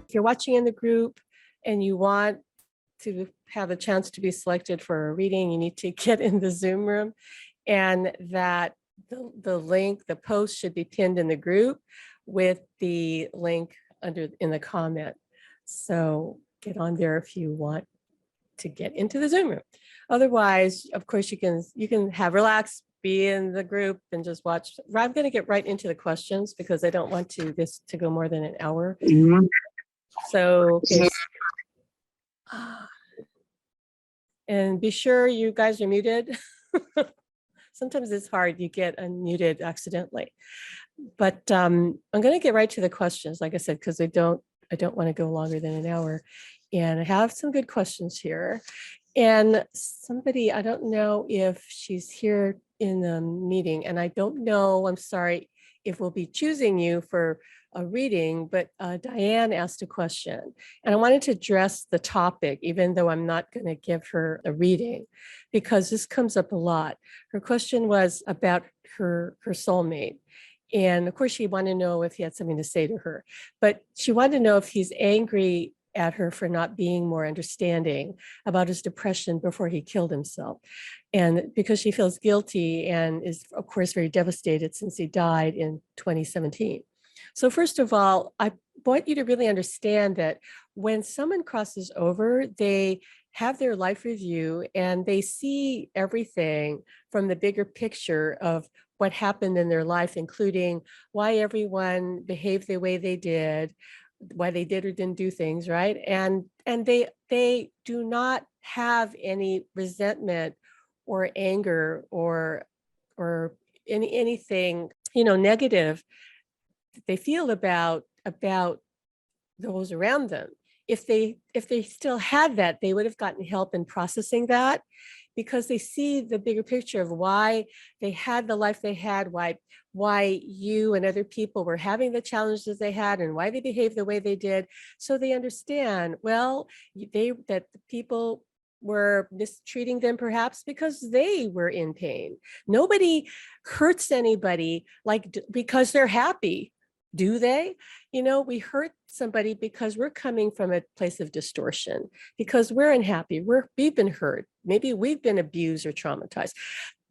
If you're watching in the group and you want to have a chance to be selected for a reading, you need to get in the Zoom room, and that the link, the post should be pinned in the group with the link under in the comment. So get on there if you want to get into the Zoom room. Otherwise, of course, you can have relax, be in the group and just watch. I'm going to get right into the questions because I don't want this to go more than an hour. So, okay. And be sure you guys are muted. Sometimes it's hard, you get unmuted accidentally. But I'm going to get right to the questions, like I said, because I don't want to go longer than an hour. And I have some good questions here. And somebody, I don't know if she's here in the meeting, and I don't know, I'm sorry, if we'll be choosing you for a reading, but Diane asked a question, and I wanted to address the topic, even though I'm not going to give her a reading, because this comes up a lot. Her question was about her soulmate. And of course, she wanted to know if he had something to say to her, but she wanted to know if he's angry at her for not being more understanding about his depression before he killed himself. And because she feels guilty and is, of course, very devastated since he died in 2017. So first of all, I want you to really understand that when someone crosses over, they have their life review and they see everything from the bigger picture of what happened in their life, including why everyone behaved the way they did, why they did or didn't do things, right? And they do not have any resentment or anger or anything, negative they feel about those around them. If they still had that, they would have gotten help in processing that, because they see the bigger picture of why they had the life they had, why you and other people were having the challenges they had, and why they behaved the way they did. So they understand, well, that the people were mistreating them perhaps because they were in pain. Nobody hurts anybody because they're happy. Do they? We hurt somebody because we're coming from a place of distortion, because we're unhappy. We've been hurt. Maybe we've been abused or traumatized.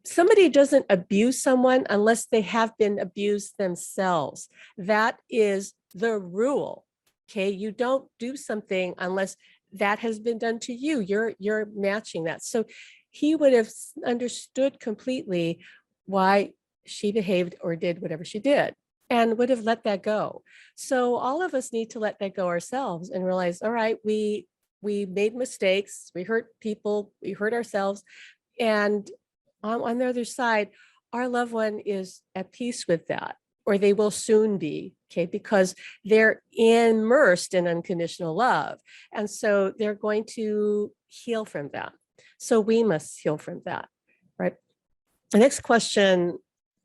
Somebody doesn't abuse someone unless they have been abused themselves. That is the rule. Okay. You don't do something unless that has been done to you. You're matching that. So he would have understood completely why she behaved or did whatever she did, and would have let that go. So all of us need to let that go ourselves and realize, all right, we made mistakes, we hurt people, we hurt ourselves. And on the other side, our loved one is at peace with that, or they will soon be, okay, because they're immersed in unconditional love. And so they're going to heal from that. So we must heal from that, right? The next question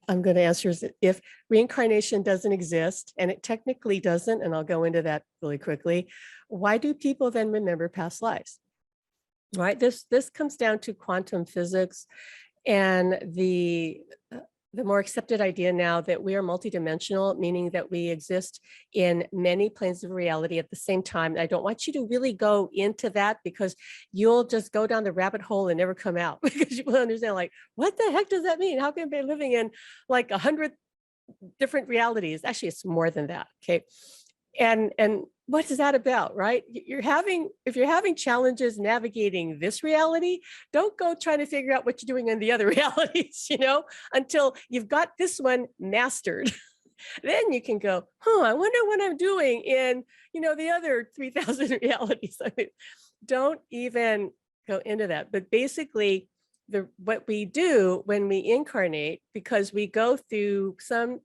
I'm going to answer is, if reincarnation doesn't exist, and it technically doesn't, and I'll go into that really quickly, why do people then remember past lives? Right? This comes down to quantum physics and the more accepted idea now that we are multidimensional, meaning that we exist in many planes of reality at the same time. I don't want you to really go into that, because you'll just go down the rabbit hole and never come out, because you will understand, like, what the heck does that mean? How can I be living in like 100 different realities? Actually, it's more than that. Okay. And what is that about, right? If you're having challenges navigating this reality, don't go trying to figure out what you're doing in the other realities, until you've got this one mastered. Then you can go, I wonder what I'm doing in, the other 3,000 realities. I mean, don't even go into that. But basically, what we do when we incarnate, because we go through, some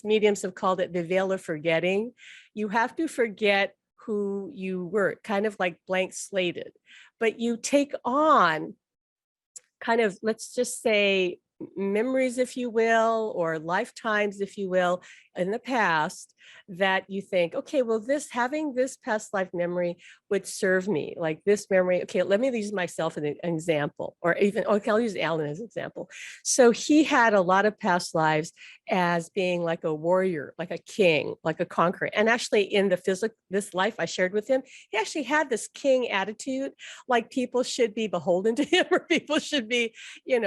mediums have called it the veil of forgetting. You have to forget who you were, kind of like blank slated, but you take on kind of, let's just say, memories, if you will, or lifetimes, if you will, in the past that you think, okay, well, having this past life memory would serve me, like this memory. Okay, let me use myself as an example, or even, okay, I'll use Alan as an example. So he had a lot of past lives as being like a warrior, like a king, like a conqueror. And actually in this life I shared with him, he actually had this king attitude, like people should be beholden to him, or people should be,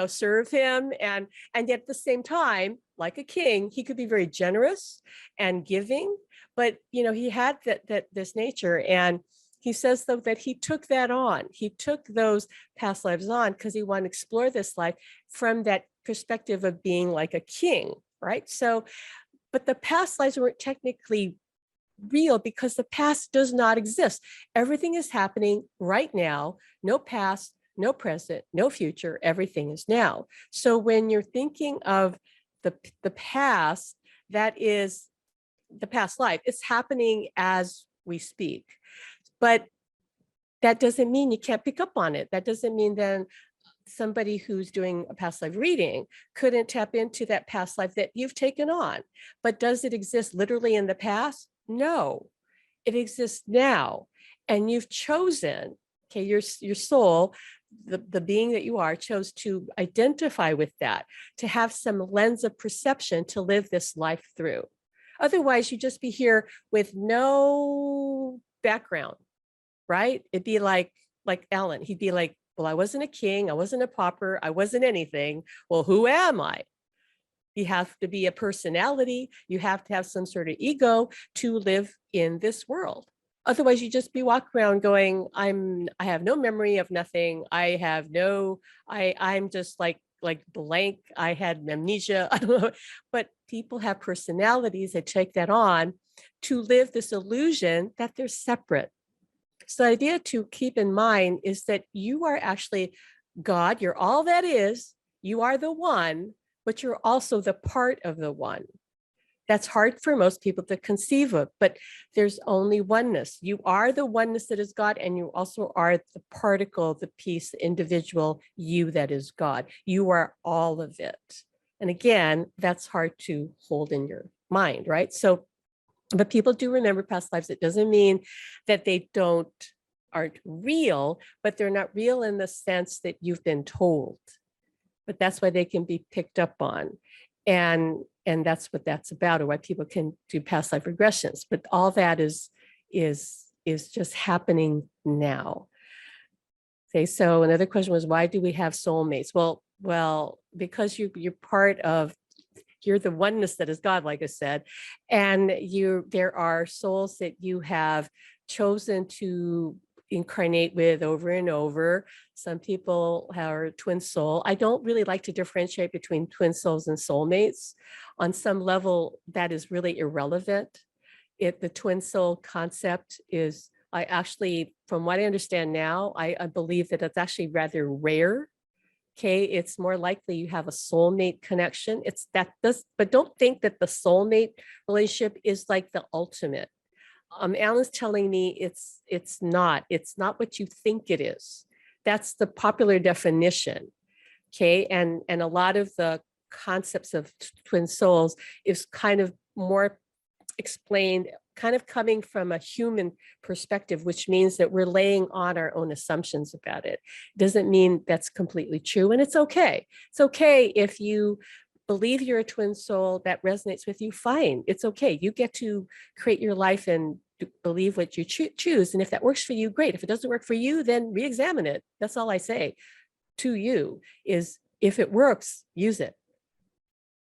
serve him. And yet at the same time, like a king, he could be very generous and giving, but he had this nature. And he says, though, that he took that on. He took those past lives on because he wanted to explore this life from that perspective of being like a king, right? So, but the past lives weren't technically real because the past does not exist. Everything is happening right now, no past, no present, no future, everything is now. So when you're thinking of the past, that is the past life, it's happening as we speak. But that doesn't mean you can't pick up on it. That doesn't mean then somebody who's doing a past life reading couldn't tap into that past life that you've taken on. But does it exist literally in the past? No, it exists now. And you've chosen, okay, your soul, the being that you are, chose to identify with that, to have some lens of perception to live this life through. Otherwise, you'd just be here with no background, right? It'd be like Alan, he'd be like, well, I wasn't a king, I wasn't a pauper, I wasn't anything. Well, who am I? You have to be a personality. You have to have some sort of ego to live in this world. Otherwise, you just be walking around going, I have no memory of nothing. I'm just like blank. I had amnesia. I don't know. But people have personalities that take that on to live this illusion that they're separate. So the idea to keep in mind is that you are actually God. You're all that is. You are the one, but you're also the part of the one. That's hard for most people to conceive of, but there's only oneness. You are the oneness that is God, and you also are the particle, the piece, the individual you that is God. You are all of it. And again, that's hard to hold in your mind, right? So, but people do remember past lives. It doesn't mean that they aren't real, but they're not real in the sense that you've been told. But that's why they can be picked up on. And that's what that's about, or why people can do past life regressions. But all that is just happening now. Okay, so another question was, why do we have soulmates? Well, because you're the oneness that is God, like I said, and there are souls that you have chosen to incarnate with over and over. Some people are twin soul. I don't really like to differentiate between twin souls and soulmates. On some level, that is really irrelevant. The twin soul concept is, I actually, from what I understand now, I believe that it's actually rather rare. Okay, it's more likely you have a soulmate connection. But don't think that the soulmate relationship is like the ultimate. Alan's telling me it's not what you think it is. That's the popular definition. Okay, and a lot of the concepts of twin souls is kind of more explained, kind of coming from a human perspective, which means that we're laying on our own assumptions about it. Doesn't mean that's completely true, and it's okay. It's okay if you believe you're a twin soul that resonates with you, fine. It's okay. You get to create your life and believe what you choose. And if that works for you, great. If it doesn't work for you, then re-examine it. That's all I say to you is, if it works, use it.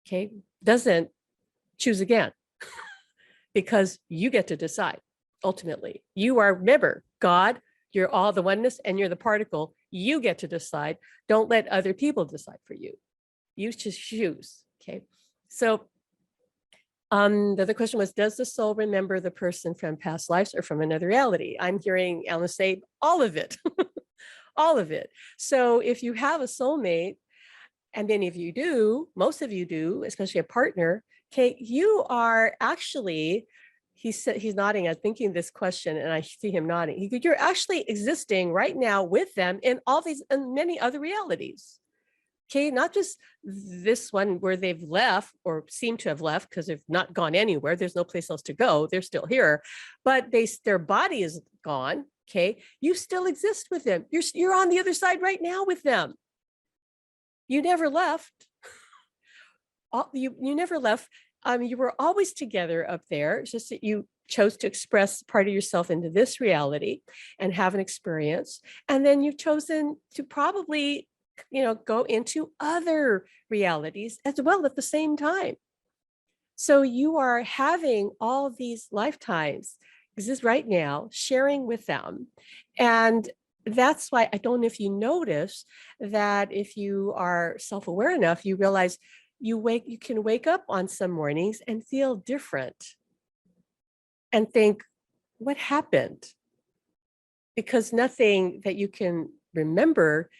Okay. Doesn't, choose again, because you get to decide. Ultimately, you are, remember, God, you're all the oneness and you're the particle. You get to decide. Don't let other people decide for you. You just choose. Okay. So the other question was, does the soul remember the person from past lives or from another reality? I'm hearing Alan say all of it, all of it. So if you have a soulmate, and many of you do, most of you do, especially a partner, okay, you are actually, he's nodding, I'm thinking this question, and I see him nodding. You're actually existing right now with them in all these and many other realities. Okay, not just this one where they've left or seem to have left because they've not gone anywhere. There's no place else to go. They're still here, but their body is gone. Okay, you still exist with them. You're on the other side right now with them. You never left. You never left. You were always together up there. It's just that you chose to express part of yourself into this reality and have an experience. And then you've chosen to probably, go into other realities as well at the same time. So you are having all these lifetimes exist right now, sharing with them. And that's why I don't know if you notice that if you are self-aware enough, you realize you can wake up on some mornings and feel different and think, what happened? Because nothing that you can remember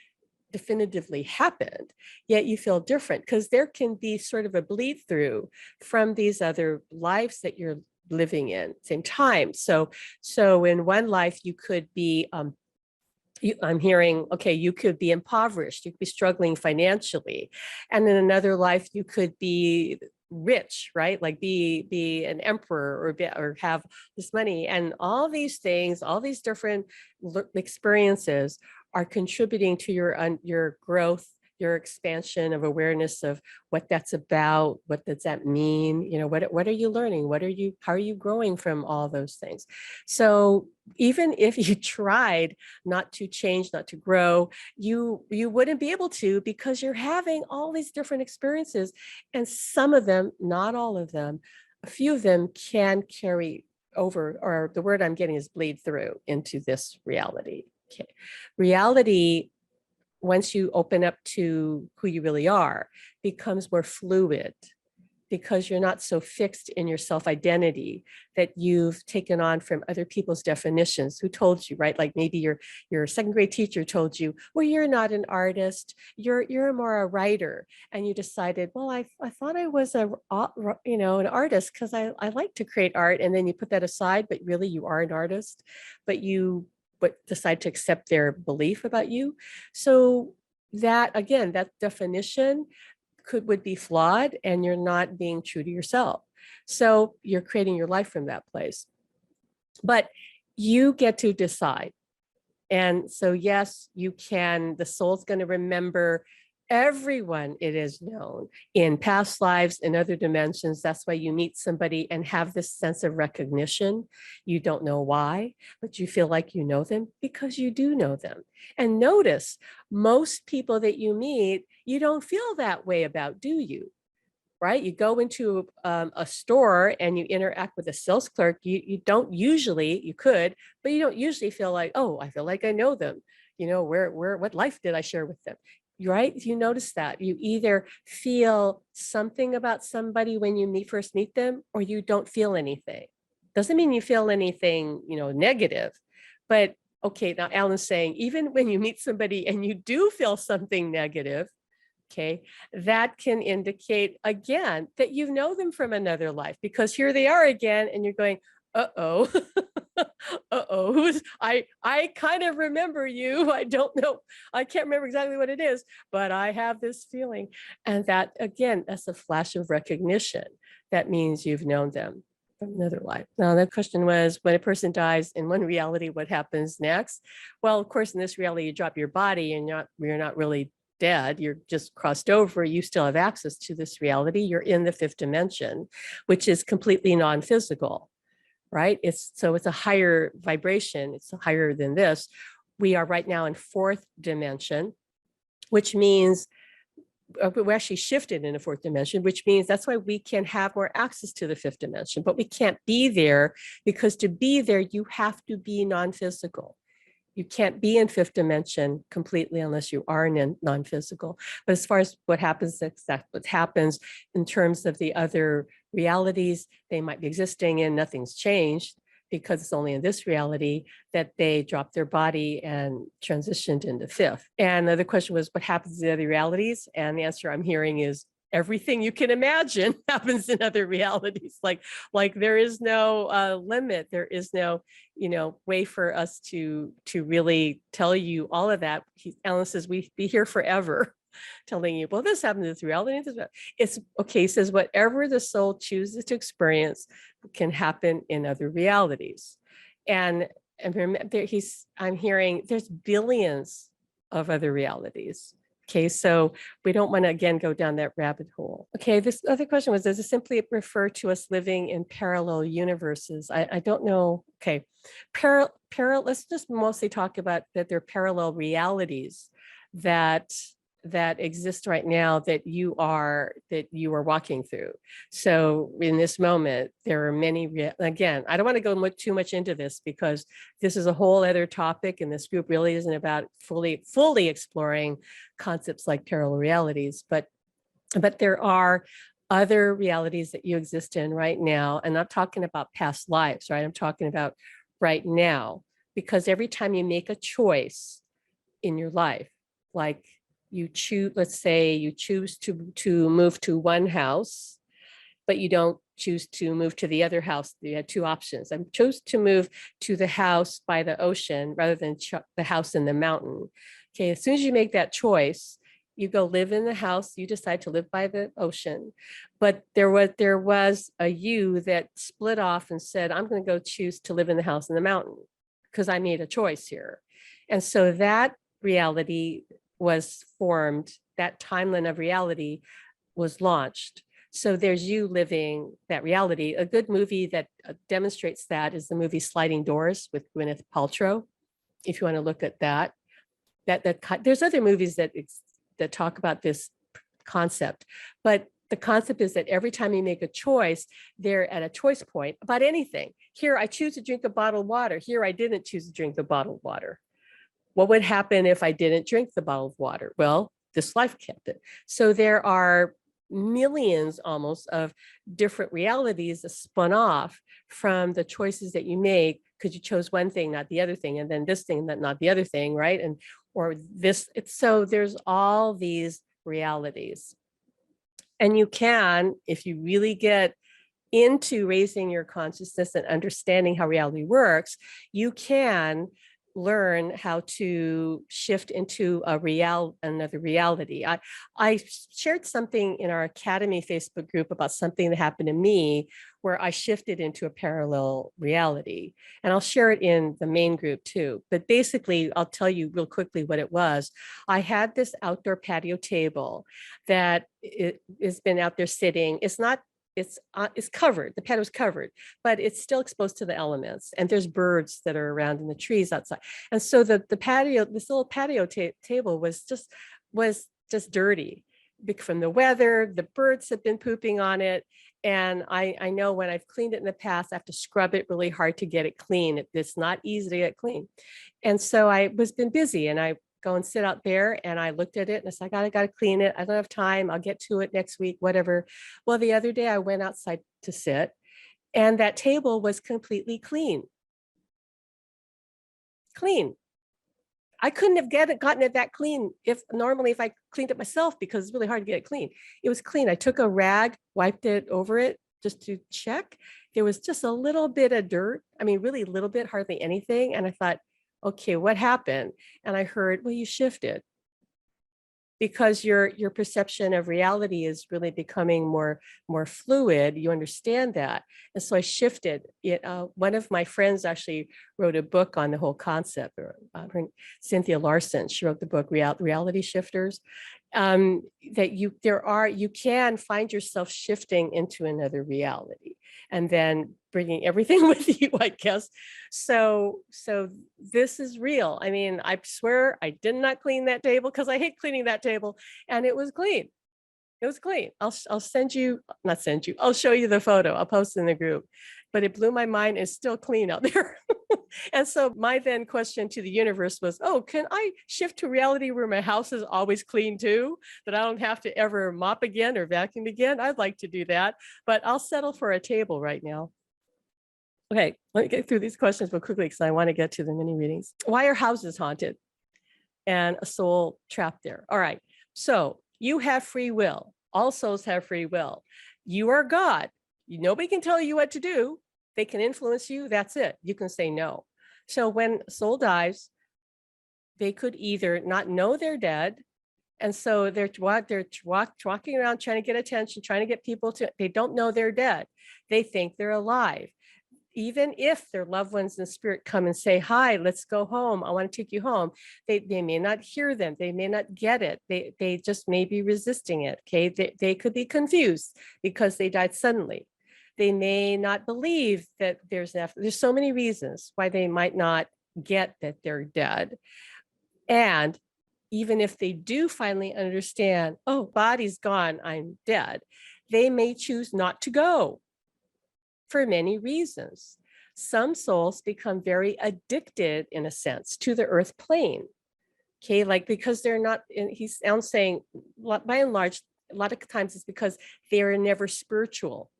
definitively happened, yet you feel different because there can be sort of a bleed through from these other lives that you're living in same time. So in one life you could be I'm hearing, okay, you could be impoverished, you could be struggling financially. And in another life, you could be rich, right? Like be an emperor or have this money. And all these things, all these different experiences are contributing to your growth, your expansion of awareness of what that's about. What does that mean? What are you learning? How are you growing from all those things? So even if you tried not to change, not to grow, you wouldn't be able to, because you're having all these different experiences. And some of them, not all of them, a few of them can carry over, or the word I'm getting is bleed through into this reality. Okay. Reality, once you open up to who you really are, becomes more fluid, because you're not so fixed in your self-identity that you've taken on from other people's definitions. Who told you, right? Like maybe your second grade teacher told you, well, you're not an artist, you're more a writer. And you decided, well, I thought I was an artist because I like to create art. And then you put that aside, but really you are an artist, but decide to accept their belief about you. So that, again, that definition would be flawed, and you're not being true to yourself. So you're creating your life from that place. But you get to decide. And so, yes, you can, the soul's going to remember everyone it is known in past lives, in other dimensions. That's why you meet somebody and have this sense of recognition. You don't know why, but you feel like you know them because you do know them. And notice, most people that you meet, you don't feel that way about, do you? Right? You go into a store and you interact with a sales clerk. You don't usually, you could, but you don't usually feel like, oh, I feel like I know them. What life did I share with them? Right? You notice that you either feel something about somebody when you first meet them, or you don't feel anything. Doesn't mean you feel anything, negative, but okay. Now Alan's saying, even when you meet somebody and you do feel something negative, okay, that can indicate again that you know them from another life, because here they are again, and you're going, uh-oh, uh-oh, I kind of remember you. I don't know, I can't remember exactly what it is, but I have this feeling. And that, again, that's a flash of recognition. That means you've known them from another life. Now, the question was, when a person dies in one reality, what happens next? Well, of course, in this reality, you drop your body and you're not really dead, you're just crossed over. You still have access to this reality. You're in the fifth dimension, which is completely non-physical, right? It's a higher vibration. It's higher than this. We are right now in fourth dimension, which means we actually shifted in a fourth dimension, which means that's why we can have more access to the fifth dimension, but we can't be there, because to be there, you have to be non-physical. You can't be in fifth dimension completely unless you are in non-physical. But as far as what happens, that's what happens in terms of the other realities they might be existing in. Nothing's changed, because it's only in this reality that they dropped their body and transitioned into fifth. And the other question was, what happens in the other realities? And the answer I'm hearing is, everything you can imagine happens in other realities. Like there is no limit. There is no, way for us to really tell you all of that. Alan says, we be here forever. telling you, well, this happened in this reality. It's okay. He says, whatever the soul chooses to experience can happen in other realities. And remember, I'm hearing there's billions of other realities. Okay, so we don't want to again go down that rabbit hole. Okay, this other question was, does it simply refer to us living in parallel universes? I don't know. Okay, let's just mostly talk about that there are parallel realities that exist right now that you are walking through. So in this moment, there are many, again, I don't want to go too much into this because this is a whole other topic, and this group really isn't about fully exploring concepts like parallel realities, but there are other realities that you exist in right now. And I'm not talking about past lives, right? I'm talking about right now, because every time you make a choice in your life, like you choose, let's say you choose to move to one house, but you don't choose to move to the other house. You had two options. I chose to move to the house by the ocean rather than the house in the mountain. Okay, as soon as you make that choice, you go live in the house, you decide to live by the ocean. But there was a you that split off and said, I'm going to go choose to live in the house in the mountain because I made a choice here. And so that reality was formed, that timeline of reality was launched. So there's you living that reality. A good movie that demonstrates that is the movie Sliding Doors with Gwyneth Paltrow. If you want to look at that, there's other movies that talk about this concept, but the concept is that every time you make a choice, they're at a choice point about anything. Here, I choose to drink a bottle of water. Here, I didn't choose to drink the bottle of water. What would happen if I didn't drink the bottle of water? Well, this life kept it. So there are millions almost of different realities that spun off from the choices that you make because you chose one thing, not the other thing, and then this thing, not the other thing, right? And or this, so there's all these realities. And you can, if you really get into raising your consciousness and understanding how reality works, you can learn how to shift into another reality. I shared something in our Academy Facebook group about something that happened to me where I shifted into a parallel reality. And I'll share it in the main group too. But basically, I'll tell you real quickly what it was. I had this outdoor patio table that has been out there sitting. It's covered, the patio's covered, but it's still exposed to the elements. And there's birds that are around in the trees outside. And so the patio, this little patio table was just dirty from the weather. The birds have been pooping on it. And I know when I've cleaned it in the past, I have to scrub it really hard to get it clean. It's not easy to get clean. And so I was been busy, and I go and sit out there, and I looked at it and I said, I got to clean it. I don't have time. I'll get to it next week, whatever. Well, the other day I went outside to sit, and that table was completely clean. I couldn't have gotten it that clean if I cleaned it myself, because it's really hard to get it clean. It was clean. I took a rag, wiped it over it just to check. There was just a little bit of dirt. I mean, really little bit, hardly anything. And I thought, okay, what happened? And I heard, well, you shifted. Because your perception of reality is really becoming more fluid. You understand that. And so I shifted it. One of my friends actually wrote a book on the whole concept, Cynthia Larson. She wrote the book Reality Shifters. That you can find yourself shifting into another reality and then bringing everything with you, I guess. So this is real. I mean, I swear I did not clean that table because I hate cleaning that table, and it was clean. It was clean. I'll I'll show you the photo. I'll post it in the group, but it blew my mind. It's still clean out there. And so my then question to the universe was, oh, can I shift to reality where my house is always clean too, that I don't have to ever mop again or vacuum again? I'd like to do that, but I'll settle for a table right now. Okay, let me get through these questions real quickly because I want to get to the mini readings. Why are houses haunted and a soul trapped there? All right, so you have free will. All souls have free will. You are God. Nobody can tell you what to do. They can influence you. That's it. You can say no. So when a soul dies, they could either not know they're dead, And so walking around trying to get attention, trying to get people to, they don't know they're dead. They think they're alive. Even if their loved ones in spirit come and say, hi, let's go home, I want to take you home, they may not hear them, they may not get it, they just may be resisting it. Okay, they could be confused because they died suddenly. They may not believe that there's so many reasons why they might not get that they're dead. And even if they do finally understand, oh, body's gone, I'm dead, they may choose not to go for many reasons. Some souls become very addicted, in a sense, to the earth plane. Okay, like because they're not, I'm saying by and large, a lot of times it's because they're never spiritual.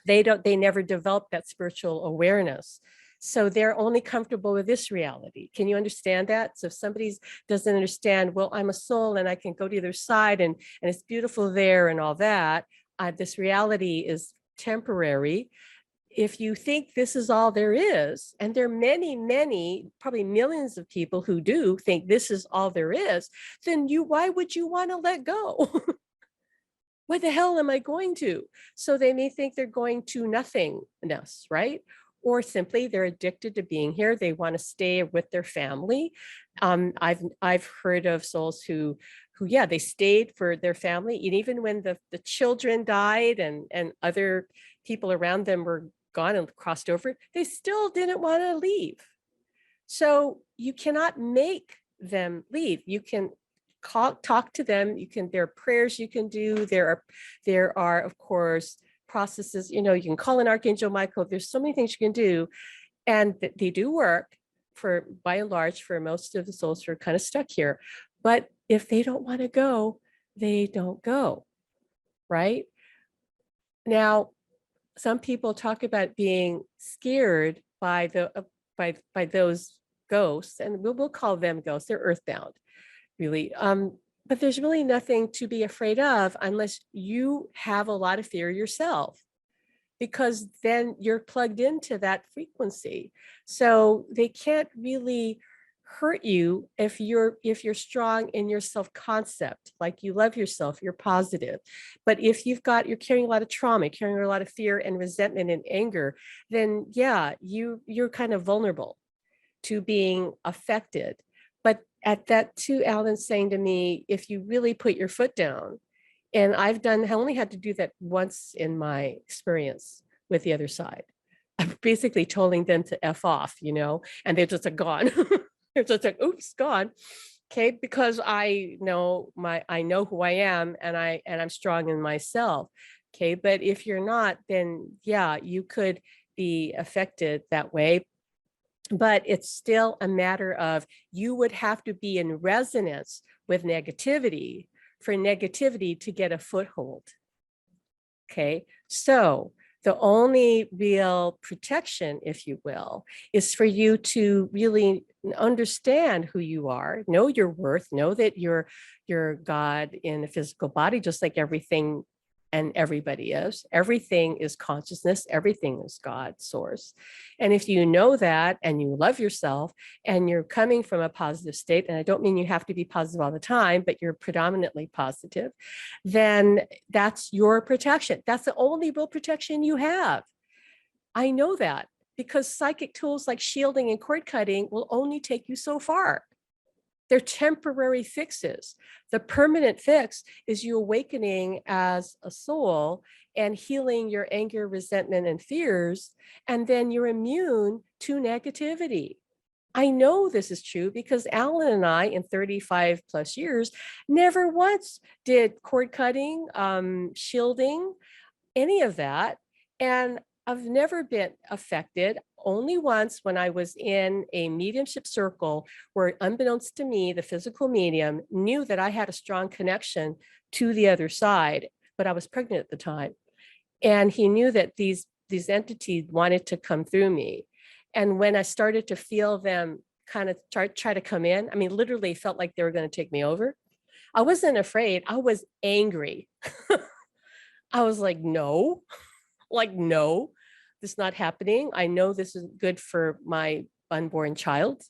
They never develop that spiritual awareness. So they're only comfortable with this reality. Can you understand that? So if somebody doesn't understand, well, I'm a soul and I can go to the other side and it's beautiful there and all that, this reality is temporary. If you think this is all there is, and there are many, many, probably millions of people who do think this is all there is, then why would you want to let go? What the hell am I going to? So they may think they're going to nothingness, right? Or simply they're addicted to being here. They want to stay with their family. I've heard of souls who yeah, they stayed for their family. And even when the children died and other people around them were gone and crossed over, they still didn't want to leave. So you cannot make them leave. You can talk to them. There are prayers you can do. There are of course processes, you can call an Archangel Michael. There's so many things you can do, and they do work for, by and large, for most of the souls who are kind of stuck here. But if they don't want to go, they don't go, right? Now, some people talk about being scared by by those ghosts, and we'll call them ghosts. They're earthbound, really. But there's really nothing to be afraid of unless you have a lot of fear yourself, because then you're plugged into that frequency. So they can't really hurt you if you're strong in your self-concept, like you love yourself, you're positive. But if you're carrying a lot of trauma, carrying a lot of fear and resentment and anger, then yeah, you're kind of vulnerable to being affected. But at that too, Alan's saying to me, if you really put your foot down, and I only had to do that once in my experience with the other side. I'm basically telling them to F off, and they're just like gone. They're just like, oops, gone. Okay, because I know who I am, and I'm strong in myself. Okay, but if you're not, then yeah, you could be affected that way. But it's still a matter of, you would have to be in resonance with negativity for negativity to get a foothold. Okay, so the only real protection, if you will, is for you to really understand who you are, know your worth, know that you're God in a physical body, just like everything and everybody is. Everything is consciousness, everything is God source. And if you know that and you love yourself and you're coming from a positive state, and I don't mean you have to be positive all the time, but you're predominantly positive, then that's your protection. That's the only real protection you have. I know that because psychic tools like shielding and cord cutting will only take you so far. They're temporary fixes. The permanent fix is you awakening as a soul and healing your anger, resentment, and fears, and then you're immune to negativity. I know this is true because Alan and I, in 35 plus years, never once did cord cutting, shielding, any of that. And I've never been affected. Only once, when I was in a mediumship circle where, unbeknownst to me, the physical medium knew that I had a strong connection to the other side, but I was pregnant at the time. And he knew that these entities wanted to come through me. And when I started to feel them kind of try to come in, I mean, literally felt like they were going to take me over. I wasn't afraid. I was angry. I was like, no, this is not happening. I know this is good for my unborn child.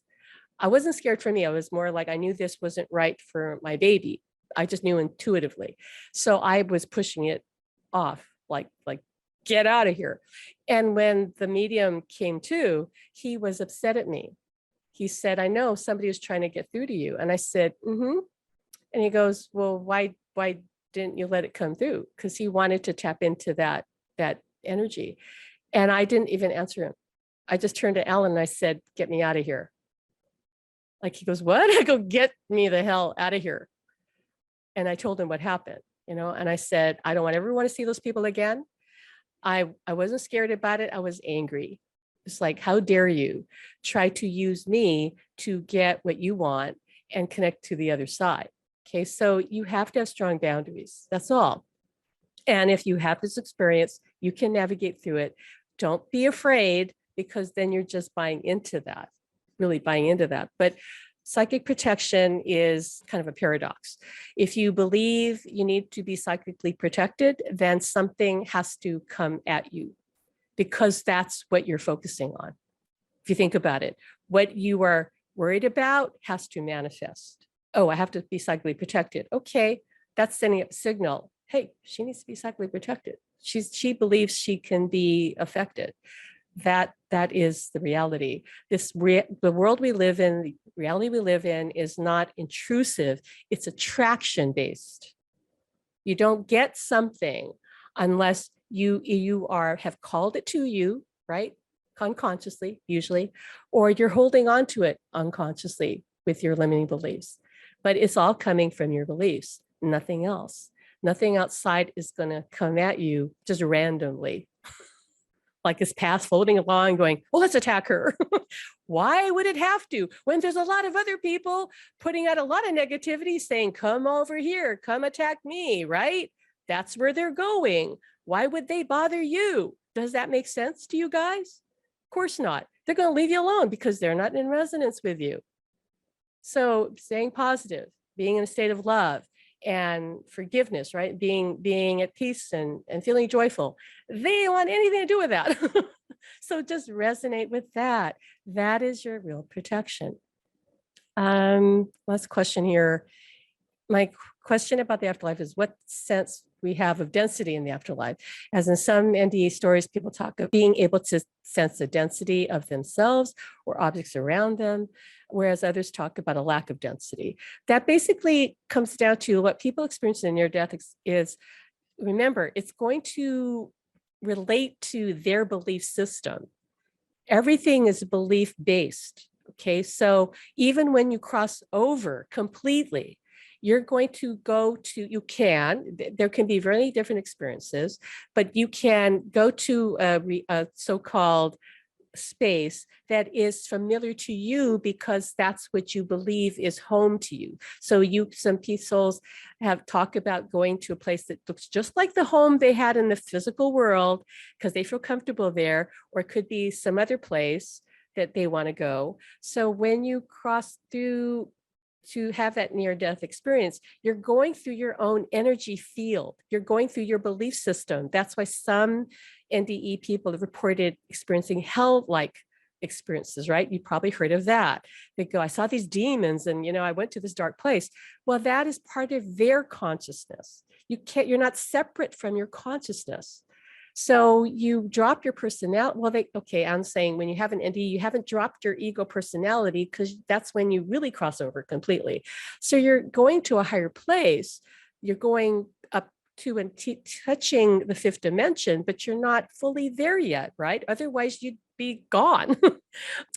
I wasn't scared for me. I was more like, I knew this wasn't right for my baby. I just knew intuitively. So I was pushing it off, like get out of here. And when the medium came to, he was upset at me. He said, I know somebody was trying to get through to you. And I said, mm-hmm. And he goes, well, why didn't you let it come through? Because he wanted to tap into that energy. And I didn't even answer him. I just turned to Alan and I said, get me out of here. Like, he goes, what? I go, get me the hell out of here. And I told him what happened, and I said, I don't ever want to see those people again. I wasn't scared about it. I was angry. It's like, how dare you try to use me to get what you want and connect to the other side. Okay, so you have to have strong boundaries. That's all. And if you have this experience, you can navigate through it. Don't be afraid, because then you're just buying into that, really buying into that. But psychic protection is kind of a paradox. If you believe you need to be psychically protected, then something has to come at you, because that's what you're focusing on. If you think about it, what you are worried about has to manifest. Oh, I have to be psychically protected. Okay, that's sending a signal. Hey, she needs to be psychically protected. She believes she can be affected. That is the reality. The world we live in, the reality we live in, is not intrusive. It's attraction based. You don't get something unless you have called it to you, right? Unconsciously, usually, or you're holding on to it unconsciously with your limiting beliefs. But it's all coming from your beliefs, nothing else. Nothing outside is going to come at you just randomly, like this path floating along going, well, let's attack her. Why would it have to, when there's a lot of other people putting out a lot of negativity saying, come over here, come attack me, right? That's where they're going. Why would they bother you? Does that make sense to you guys? Of course not. They're going to leave you alone because they're not in resonance with you. So staying positive, being in a state of love and forgiveness, right? Being at peace and feeling joyful. They don't want anything to do with that. So just resonate with that. That is your real protection. Last question here. My question about the afterlife is, what sense we have of density in the afterlife? As in some NDE stories, people talk of being able to sense the density of themselves or objects around them, whereas others talk about a lack of density. That basically comes down to what people experience in near-death is, remember, it's going to relate to their belief system. Everything is belief-based, okay? So even when you cross over completely, you're going to go to, there can be very different experiences, but you can go to a so-called space that is familiar to you because that's what you believe is home to you. So some souls have talked about going to a place that looks just like the home they had in the physical world because they feel comfortable there, or it could be some other place that they want to go. So when you cross through to have that near-death experience, you're going through your own energy field. You're going through your belief system. That's why some NDE people have reported experiencing hell-like experiences, right? You probably heard of that. They go, I saw these demons and, I went to this dark place. Well, that is part of their consciousness. You're not separate from your consciousness. So you drop your personality. Well, I'm saying when you have an NDE, you haven't dropped your ego personality, because that's when you really cross over completely. So you're going to a higher place. You're going up to and touching the fifth dimension, but you're not fully there yet, right? Otherwise, you'd be gone.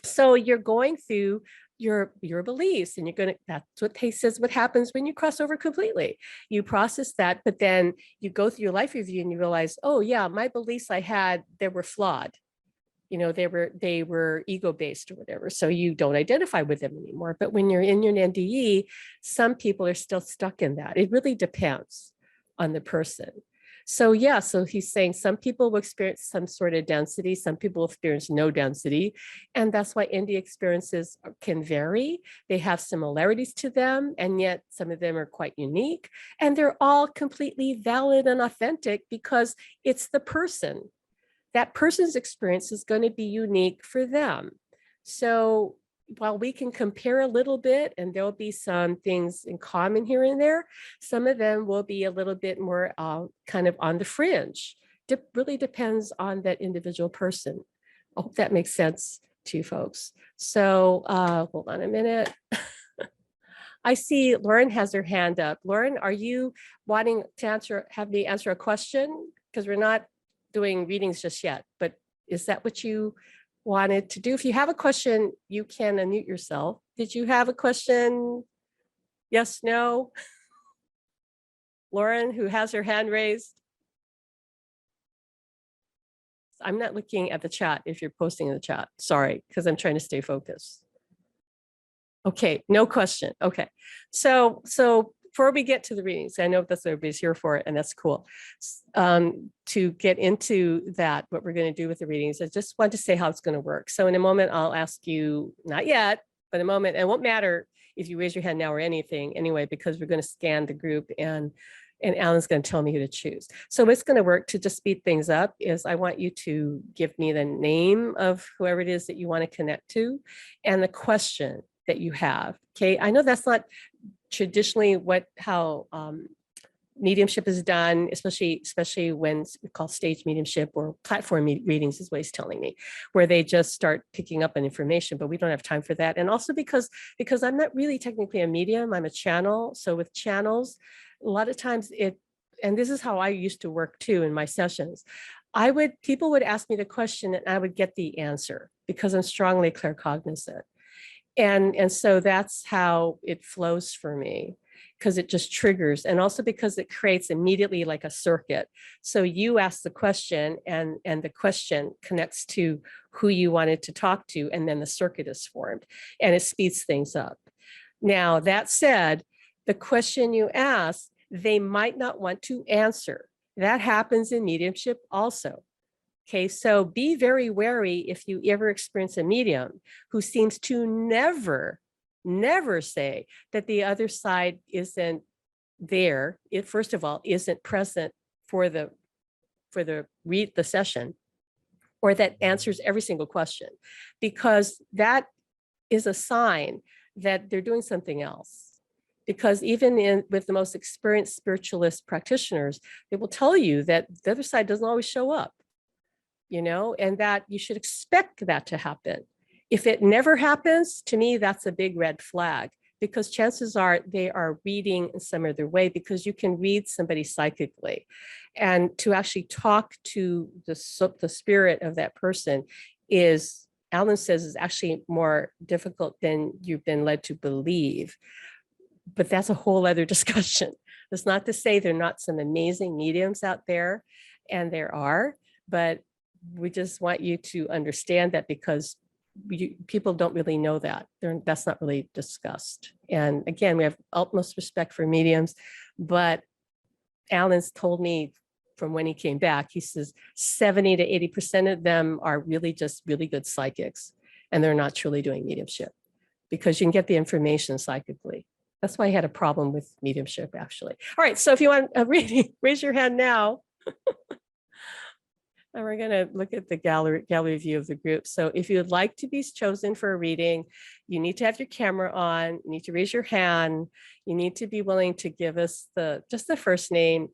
So you're going through your beliefs, and that's what he says, what happens when you cross over completely. You process that, but then you go through your life review and you realize, oh yeah, my beliefs I had, they were flawed. They were ego-based or whatever. So you don't identify with them anymore. But when you're in your NDE, some people are still stuck in that. It really depends on the person. So yeah, so he's saying some people will experience some sort of density, some people will experience no density. And that's why NDE experiences can vary. They have similarities to them, and yet some of them are quite unique. And they're all completely valid and authentic because it's the person. That person's experience is going to be unique for them. So while we can compare a little bit, and there'll be some things in common here and there, some of them will be a little bit more kind of on the fringe. Really depends on that individual person. I hope that makes sense to you folks. So hold on a minute. I see Lauren has her hand up. Lauren, are you wanting to have me answer a question? Because we're not doing readings just yet, but is that what you wanted to do? If you have a question, you can unmute yourself. Did you have a question? Yes, no? Lauren, who has her hand raised. I'm not looking at the chat if you're posting in the chat. Sorry, because I'm trying to stay focused. Okay, no question. Okay, so before we get to the readings, I know that's what everybody's here for, and that's cool. To get into that, what we're going to do with the readings, I just want to say how it's going to work. So in a moment, I'll ask you, not yet, but in a moment, and it won't matter if you raise your hand now or anything anyway, because we're going to scan the group, and Alan's going to tell me who to choose. So what's going to work to just speed things up is I want you to give me the name of whoever it is that you want to connect to and the question that you have. Okay, I know that's not traditionally how mediumship is done, especially when it's called stage mediumship or platform readings is what he's telling me, where they just start picking up on information, but we don't have time for that. And also because I'm not really technically a medium, I'm a channel. So with channels, a lot of times and this is how I used to work too in my sessions, people would ask me the question and I would get the answer because I'm strongly claircognizant. And so that's how it flows for me, because it just triggers, and also because it creates immediately like a circuit. So you ask the question and the question connects to who you wanted to talk to, and then the circuit is formed and it speeds things up. Now, that said, the question you ask, they might not want to answer. That happens in mediumship also. Okay, so be very wary if you ever experience a medium who seems to never say that the other side isn't there. It, first of all, isn't present for the session, or that answers every single question, because that is a sign that they're doing something else. Because even with the most experienced spiritualist practitioners, they will tell you that the other side doesn't always show up. And that you should expect that to happen. If it never happens, to me, that's a big red flag, because chances are they are reading in some other way, because you can read somebody psychically. And to actually talk to the spirit of that person is, Alan says, is actually more difficult than you've been led to believe. But that's a whole other discussion. That's not to say there are not some amazing mediums out there, and there are, but we just want you to understand that, because people don't really know that. That's not really discussed. And again, we have utmost respect for mediums, but Alan's told me from when he came back, he says 70 to 80% of them are really just really good psychics, and they're not truly doing mediumship, because you can get the information psychically. That's why I had a problem with mediumship, actually. All right, so if you want a reading, raise your hand now. And we're going to look at the gallery view of the group. So if you would like to be chosen for a reading, you need to have your camera on, you need to raise your hand, you need to be willing to give us just the first name.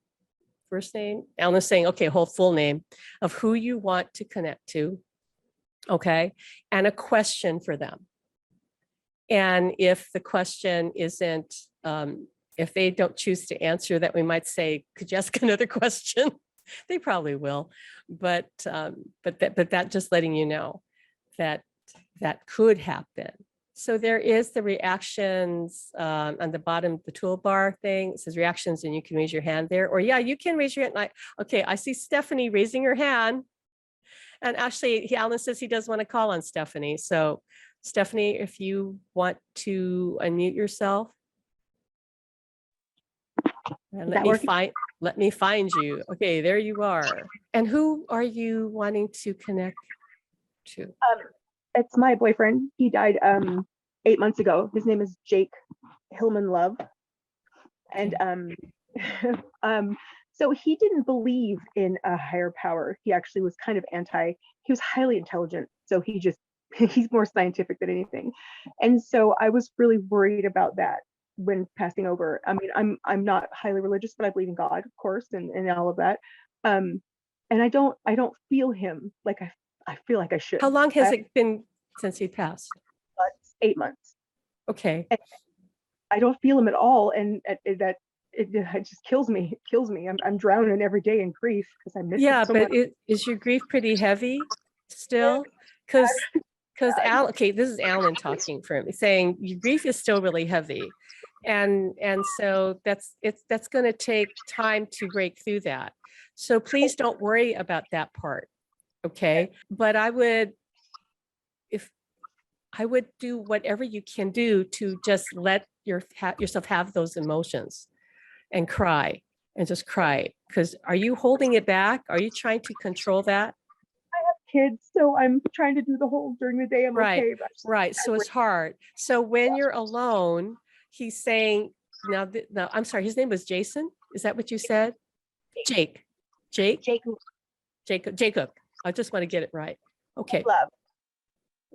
Alan is saying, okay, whole full name of who you want to connect to, okay, and a question for them. And if the question isn't, if they don't choose to answer that, we might say, could you ask another question? They probably will, but that just letting you know that could happen. So there is the reactions on the bottom of the toolbar thing. It says reactions, and you can raise your hand there. Or yeah, you can raise your hand. Okay, I see Stephanie raising her hand. And actually, Alan says he does want to call on Stephanie. So Stephanie, if you want to unmute yourself. And let me find you. Okay, there you are. And who are you wanting to connect to? It's my boyfriend. He died 8 months ago. His name is Jake Hillman Love. And so he didn't believe in a higher power. He actually was kind of he was highly intelligent. So he just He's more scientific than anything. And so I was really worried about that when passing over. I mean, I'm not highly religious, but I believe in God, of course, and all of that. And I don't feel him like I feel like I should. How long has it been since he passed? 8 months. Okay. And I don't feel him at all, and that it just kills me. It kills me. I'm drowning every day in grief because I miss him Yeah, so but much. is your grief pretty heavy still? Because Al, okay, this is Alan talking for me, saying your grief is still really heavy. And so that's going to take time to break through that. So please don't worry about that part. Okay. But I would do whatever you can do to just let yourself have those emotions and cry and just cry. Because are you holding it back? Are you trying to control that? Kids, so I'm trying to do the whole during the day. I'm Right, okay, but right. So it's hard. So when you're alone, he's saying, now, I'm sorry, his name was Jason. Is that what you said? Jake. Jacob Jacob. I just want to get it right. Okay. love.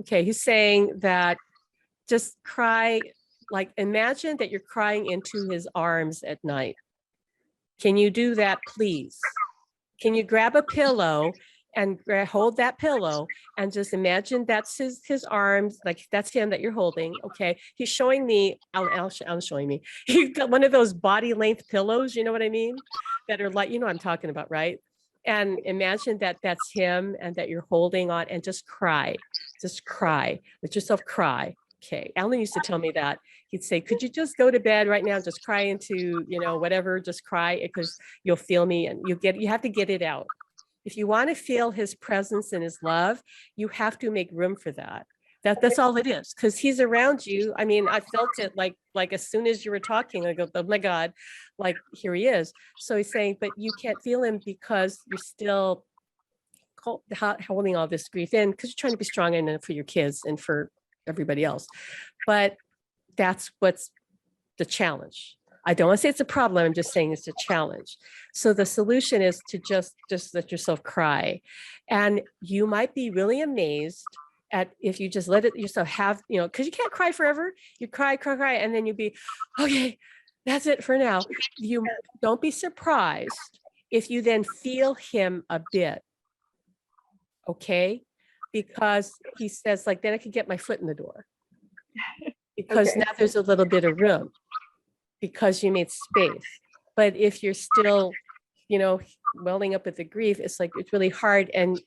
Okay. He's saying that just cry, like imagine that you're crying into his arms at night. Can you do that, please? Can you grab a pillow and hold that pillow and just imagine that's his arms, like that's him that you're holding. Okay. He's showing me, Alan's showing me, he's got one of those body length pillows, you know what I mean? That are like, you know what I'm talking about, right? And imagine that that's him and that you're holding on and just cry. Just cry. Let yourself cry. Okay. Alan used to tell me that. He'd say, could you just go to bed right now and just cry into, whatever, just cry because you'll feel me and you have to get it out. If you want to feel his presence and his love, you have to make room for that. That's all it is, because he's around you. I mean, I felt it like as soon as you were talking, I go, oh my God, like here he is. So he's saying, but you can't feel him because you're still holding all this grief in because you're trying to be strong enough for your kids and for everybody else. But that's what's the challenge. I don't want to say it's a problem. I'm just saying it's a challenge. So the solution is to just let yourself cry. And you might be really amazed at if you just let it yourself have, because you can't cry forever. You cry, and then you'd be, okay, that's it for now. You don't be surprised if you then feel him a bit. Okay? Because he says, like, then I can get my foot in the door. Because now there's a little bit of room. Because you made space. But if you're still, welling up with the grief, it's like, it's really hard. And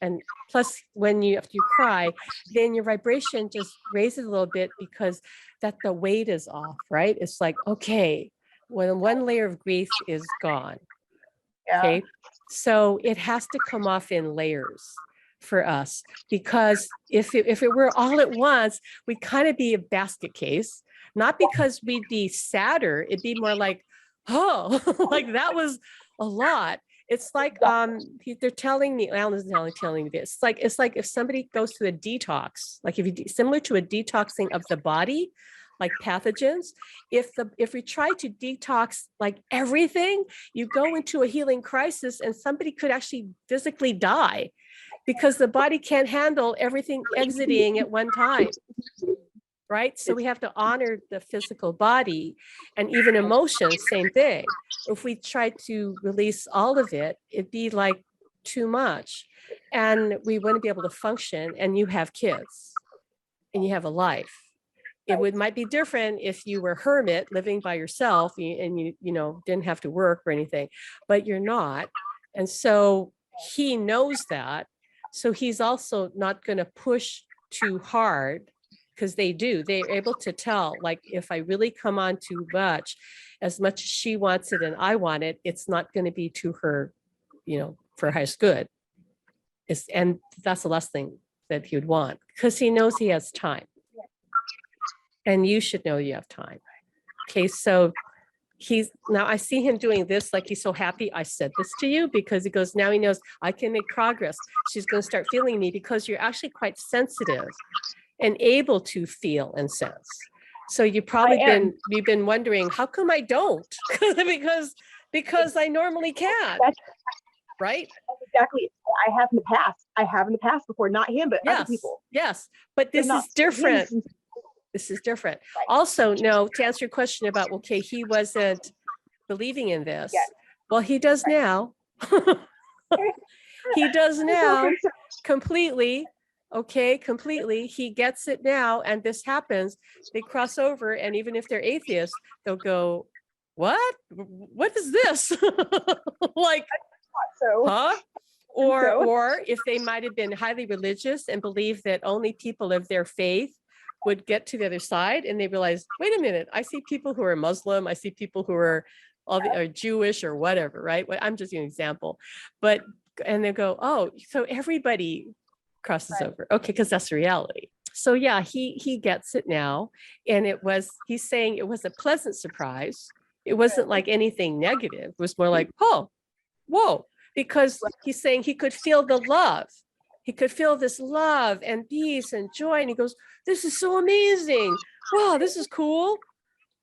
plus when after you cry, then your vibration just raises a little bit because that the weight is off, right? It's like, okay, when one layer of grief is gone. Yeah. Okay. So it has to come off in layers for us, because if it were all at once, we'd kind of be a basket case. Not because we'd be sadder, it'd be more like, oh, like that was a lot. It's like they're telling me, Alan is telling me this. It's like if somebody goes through a detox, like similar to a detoxing of the body, like pathogens. If we try to detox like everything, you go into a healing crisis and somebody could actually physically die because the body can't handle everything exiting at one time. Right? So we have to honor the physical body, and even emotions, same thing. If we try to release all of it, it'd be like too much and we wouldn't be able to function. And you have kids and you have a life. It might be different if you were a hermit living by yourself and you didn't have to work or anything, but you're not. And so he knows that. So he's also not going to push too hard, because they're able to tell, like, if I really come on too much as she wants it and I want it, it's not going to be to her, for her highest good. And that's the last thing that he would want, because he knows he has time. And you should know you have time. Okay, so now I see him doing this, like he's so happy I said this to you, because he goes, now he knows I can make progress. She's going to start feeling me, because you're actually quite sensitive and able to feel and sense. So you've been wondering, how come I don't? because I normally can. right? Exactly. I have in the past. I have in the past before, not him, but other Yes, people. yes. But this Not is him. different. This is different. Right. Also, no, to answer your question about, okay, he wasn't believing in this. Yes. Well, he does Right. now. He does I'm now so concerned. completely. Okay, completely. He gets it now. And this happens. They cross over. And even if they're atheists, they'll go, what? What is this? Like, So, huh? so. Or if they might have been highly religious and believe that only people of their faith would get to the other side, and they realize, wait a minute, I see people who are Muslim, I see people who are are Jewish or whatever, right? I'm just an example, but and they go, oh, so everybody crosses over, okay, because that's the reality. So yeah, he gets it now, and he's saying it was a pleasant surprise. It wasn't like anything negative. It was more like, oh, whoa, because he's saying he could feel the love. He could feel this love and peace and joy. And he goes, this is so amazing. Wow, this is cool.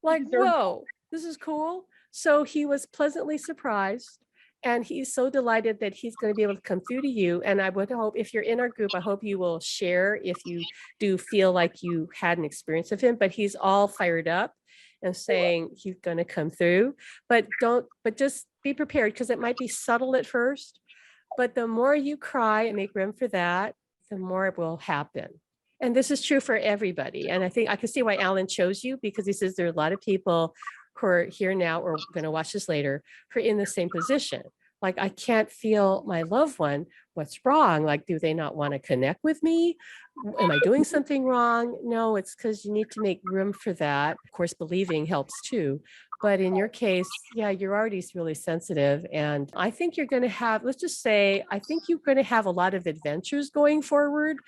Like, whoa, this is cool. So he was pleasantly surprised. And he's so delighted that he's going to be able to come through to you. And I would hope, if you're in our group, I hope you will share if you do feel like you had an experience of him. But he's all fired up and saying he's going to come through. But just be prepared, because it might be subtle at first. But the more you cry and make room for that, the more it will happen. And this is true for everybody. And I think I can see why Alan chose you, because he says there are a lot of people who are here now or going to watch this later who are in the same position. Like, I can't feel my loved one. What's wrong? Like, do they not want to connect with me? Am I doing something wrong? No, it's because you need to make room for that. Of course, believing helps too. But in your case, yeah, you're already really sensitive. And I think you're going to have, let's just say, I think you're going to have a lot of adventures going forward.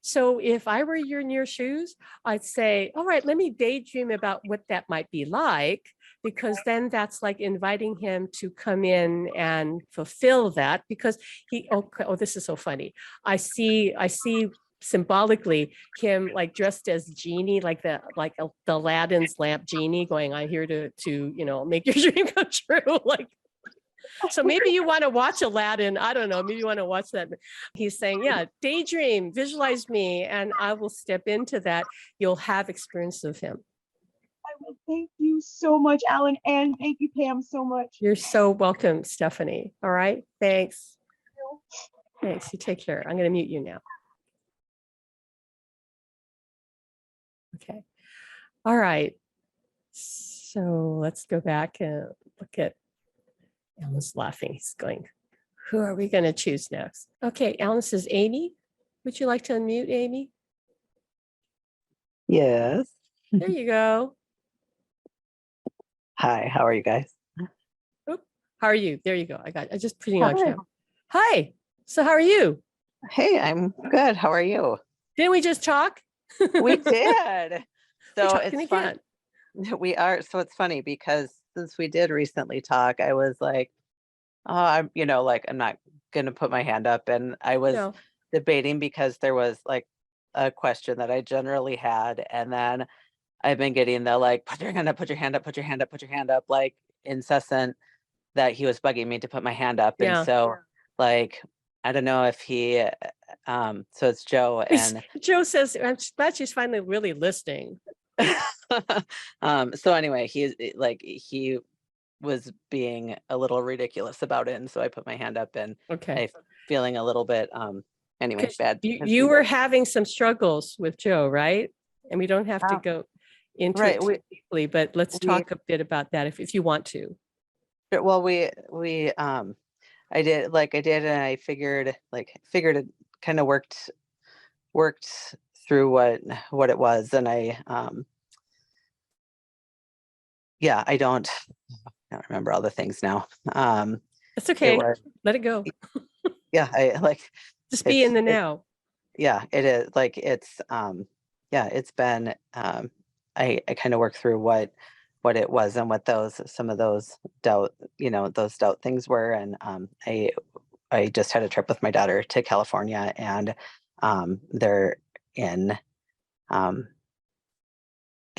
So if I were in your shoes, I'd say, all right, let me daydream about what that might be like, because then that's like inviting him to come in and fulfill that. Because oh, this is so funny. I see symbolically him like dressed as genie, like the Aladdin's lamp genie, going, I'm here to make your dream come true. Like, so maybe you want to watch Aladdin. I don't know. Maybe you want to watch that. He's saying, yeah, daydream, visualize me, and I will step into that. You'll have experience of him. I will. Thank you so much, Alan. And thank you, Pam, so much. You're so welcome, Stephanie. All right. Thanks. Thanks. You take care. I'm going to mute you now. Okay. All right. So let's go back and look at Alan's laughing. He's going, who are we going to choose next? Okay. Alan says, Amy, would you like to unmute, Amy? Yes. There you go. Hi, how are you guys? Oop, how are you? There you go. I just put you on camera. Hi. So how are you? Hey, I'm good. How are you? Didn't we just talk? We did. So it's fun. We are. So it's funny because since we did recently talk, I was like, oh, I'm not going to put my hand up. And I was debating because there was like a question that I generally had. And then I've been getting the like, put your hand up, put your hand up, put your hand up, put your hand up, like incessant, that he was bugging me to put my hand up. And so like, I don't know if he, so it's Joe, and Joe says, I'm glad she's finally really listening. So anyway, he was being a little ridiculous about it. And so I put my hand up, and I feeling a little bit, anyway, bad. You were having some struggles with Joe, right? And we don't have to go into it too deeply, but let's talk a bit about that if you want to. Well, I did, and I figured it kind of worked through what it was. And I don't remember all the things now. It's okay. Let it go. Just be in the now. It is like, it's been, I kind of worked through what it was and what some of those doubt things were. And I just had a trip with my daughter to California, and they're in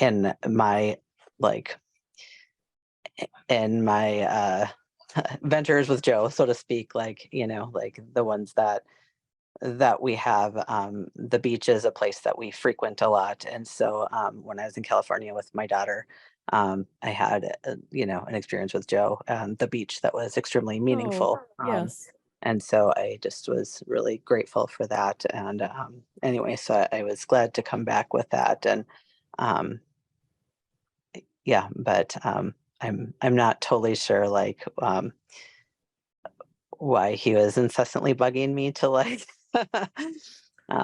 my ventures with Joe, so to speak, like, like the ones that we have. The beach is a place that we frequent a lot. And so when I was in California with my daughter, I had, an experience with Joe on the beach that was extremely meaningful. Yes. And so I just was really grateful for that. And anyway, so I was glad to come back with that. And um, yeah, but I'm not totally sure, like, why he was incessantly bugging me to, like,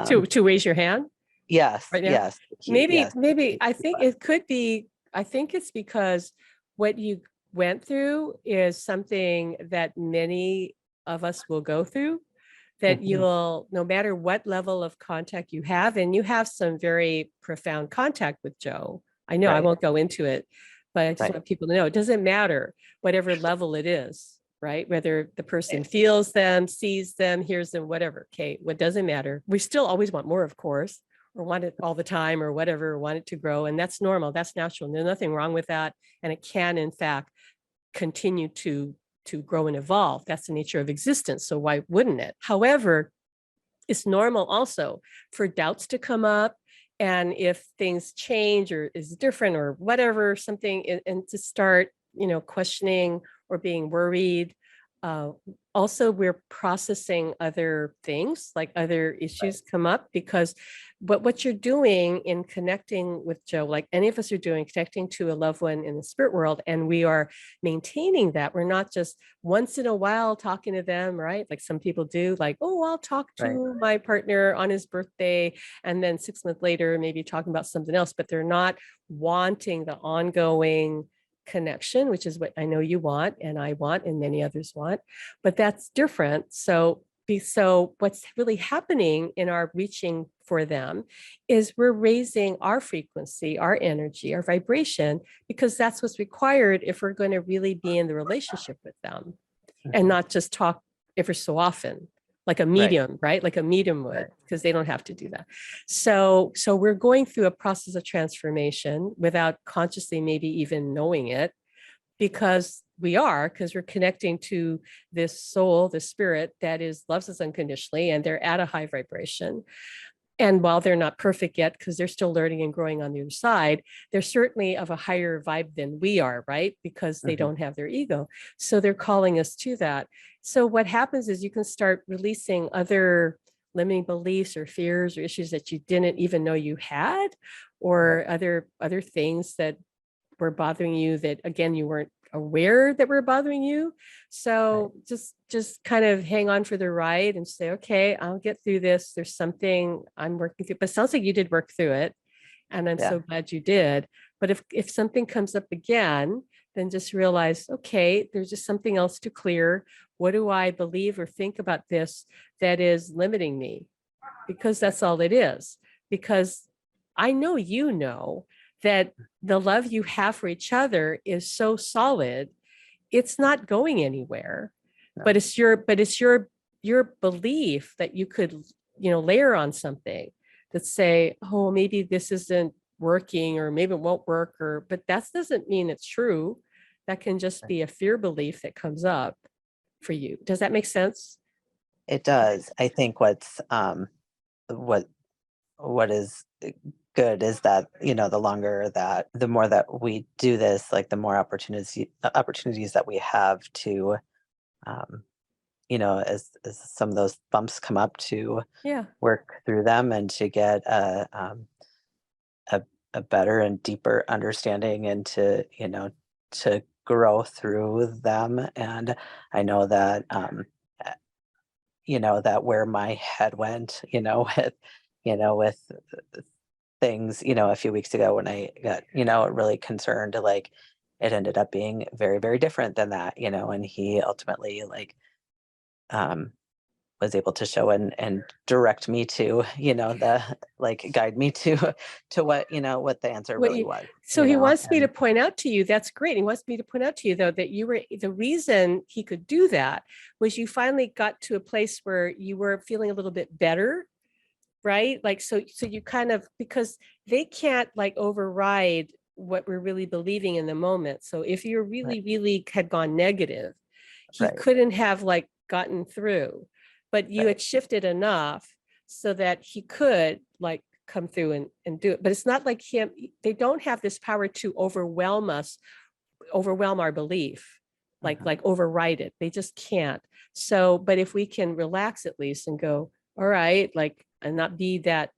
To raise your hand yes, right now. yes, Maybe I think it could be. I think it's because what you went through is something that many of us will go through. That you'll, no matter what level of contact you have, and you have some very profound contact with Joe. I know I won't go into it, but I just want people to know it doesn't matter whatever level it is, right? Whether the person feels them, sees them, hears them, whatever. Okay, what doesn't matter. We still always want more, of course, or want it all the time or whatever, want it to grow. And that's normal. That's natural. There's nothing wrong with that. And it can, in fact, continue to grow and evolve. That's the nature of existence. So why wouldn't it? However, it's normal also for doubts to come up. And if things change or is different or whatever, something, and to start, questioning or being worried. Also, we're processing other things, like other issues come up, because what you're doing in connecting with Joe, like any of us are doing, connecting to a loved one in the spirit world, and we are maintaining that. We're not just once in a while talking to them, right? Like some people do, like, oh, I'll talk to my partner on his birthday, and then 6 months later, maybe talking about something else, but they're not wanting the ongoing connection, which is what I know you want, and I want, and many others want, but that's different. So what's really happening in our reaching for them is we're raising our frequency, our energy, our vibration, because that's what's required if we're going to really be in the relationship with them and not just talk ever so often, like a medium, right? Like a medium would, because they don't have to do that. So we're going through a process of transformation without consciously maybe even knowing it, because we're connecting to this soul, the spirit that loves us unconditionally, and they're at a high vibration. And while they're not perfect yet, because they're still learning and growing on the other side, they're certainly of a higher vibe than we are, right? Because they don't have their ego. So they're calling us to that. So what happens is you can start releasing other limiting beliefs or fears or issues that you didn't even know you had, or other things that were bothering you that, again, you weren't aware that were bothering you. So just kind of hang on for the ride and say, okay, I'll get through this. There's something I'm working through, but it sounds like you did work through it. And I'm so glad you did. But if something comes up again, then just realize, okay, there's just something else to clear. What do I believe or think about this that is limiting me? Because that's all it is. Because I know that the love you have for each other is so solid, it's not going anywhere. No. But it's your belief that you could, layer on something that say, oh, maybe this isn't working, or maybe it won't work, but that doesn't mean it's true. That can just be a fear belief that comes up for you. Does that make sense? It does. I think what is good is that, the more that we do this, like the more opportunities that we have to, as some of those bumps come up, to work through them and to get a better and deeper understanding, and to grow through them. And I know that, that where my head went, with things, a few weeks ago when I got, really concerned, like it ended up being very, very different than that, and he ultimately, like, was able to show and direct me to, guide me to what, what the answer really was. So he wants me to point out to you, that's great. He wants me to point out to you, though, that the reason he could do that was you finally got to a place where you were feeling a little bit better, right? Like, so you kind of, because they can't like override what we're really believing in the moment. So if you're really, really had gone negative, he couldn't have like gotten through, but you had shifted enough so that he could like come through and do it. But it's not like him, they don't have this power to overwhelm us, overwhelm our belief, like override it. They just can't. So, but if we can relax at least and go, all right, like, and not be that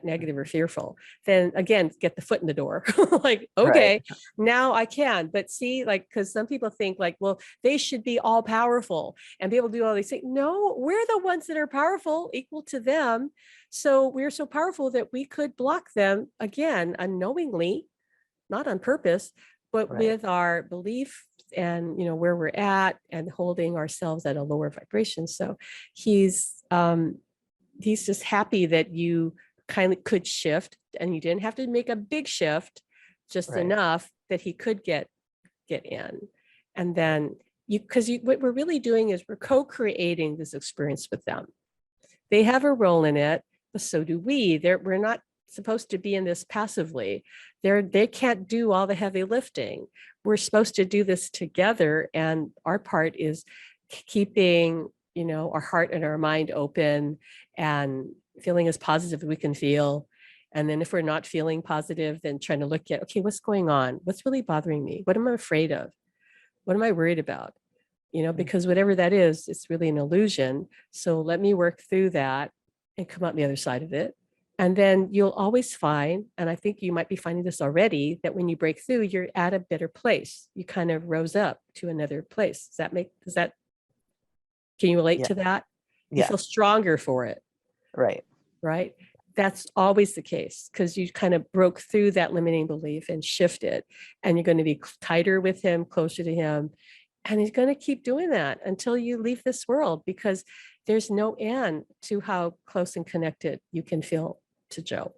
negative or fearful, then again, get the foot in the door. Like, okay, now I can. But see, like, because some people think like, well, they should be all powerful and be able to do all these things. No, we're the ones that are powerful, equal to them. So we're so powerful that we could block them again, unknowingly, not on purpose, but with our belief and, you know, where we're at and holding ourselves at a lower vibration. So he's just happy that you kind of could shift, and you didn't have to make a big shift, just enough that he could get in. And then what we're really doing is we're co-creating this experience with them. They have a role in it, but so do we. We're not supposed to be in this passively. They can't do all the heavy lifting. We're supposed to do this together, and our part is keeping, you know, our heart and our mind open and feeling as positive as we can feel. And then if we're not feeling positive, then trying to look at, okay, what's going on? What's really bothering me? What am I afraid of? What am I worried about? You know, because whatever that is, it's really an illusion. So let me work through that and come out the other side of it. And then you'll always find, and I think you might be finding this already, that when you break through, you're at a better place. You kind of rose up to another place. Can you relate to that? You feel stronger for it. Right. That's always the case, because you kind of broke through that limiting belief and shifted, and you're going to be tighter with him, closer to him. And he's going to keep doing that until you leave this world, because there's no end to how close and connected you can feel to Joe.